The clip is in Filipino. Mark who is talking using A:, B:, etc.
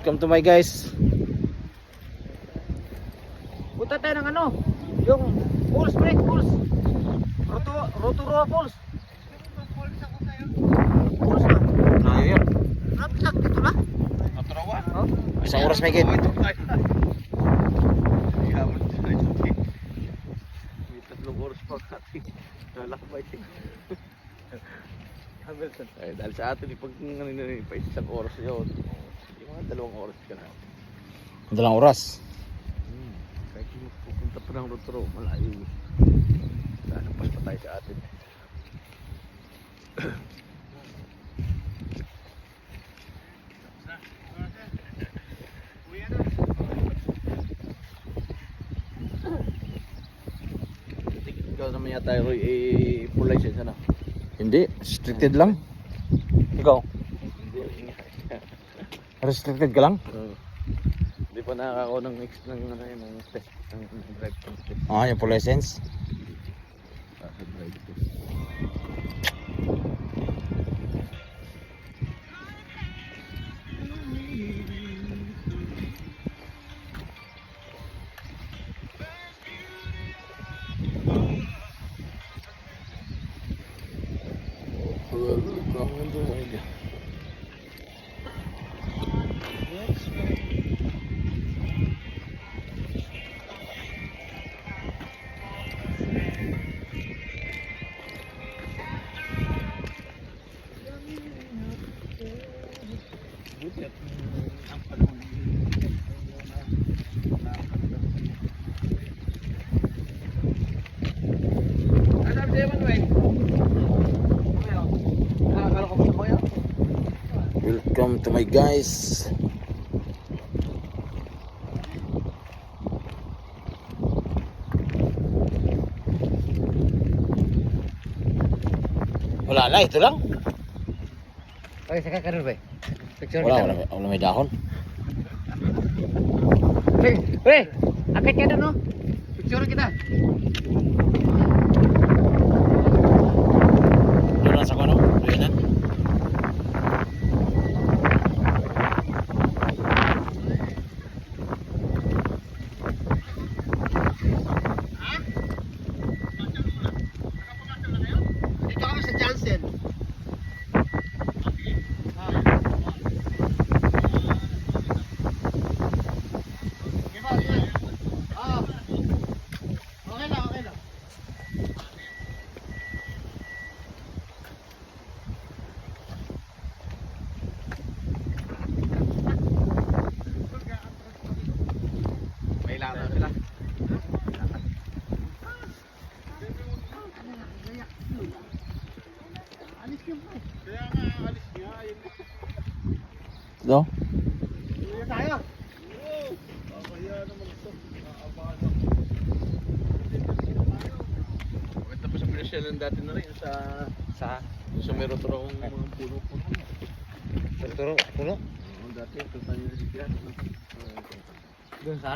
A: Welcome to my guys.
B: Punta tayo ng ano, yung pulse break, pulse. Rotorua pulse. Pulse ba?
A: Ayo yun.
B: Lapit dito na?
C: Rotorua?
B: Oh.
A: Isang oras may git.
C: May tatlong oras pa kati. Lalakbay.
B: Hamilton.
C: Ay, dahil sa atin, pag pa isang oras yun, yung mga 2 oras ka na.
A: Dalang oras.
C: Kahit yung pupunta pa ng Rotorua, malayo. Lalapas pa tayo sa atin. Ikaw naman yata, Roy, full license, ano?
A: Hindi, restricted lang. Ikaw,
C: Hindi.
A: restricted ka lang?
C: Hindi pa nakakakuha ng test, ng drive test.
A: Ah, yung full license.
C: Sa drive test. Buti at ang panahon ano sabi Manuel? Akala ko ba mo yun?
A: Welcome to my guys. Wala na, ito lang.
B: Okay, saka ka rin ba? Picture
A: Wala may dahon.
B: Hey, akit ka doon, no? Picture kita.
A: Doon lang sa kano? Doon na.
B: Dito kami sa Johnson.
C: May lana sila.
A: No?
B: Tayo.
C: Maganda pa sa pinasyalan dati na rin sa may Rotorua mga puno-puno.
B: Turo.
C: Dati ito tayo na si Piat.
B: Doon sa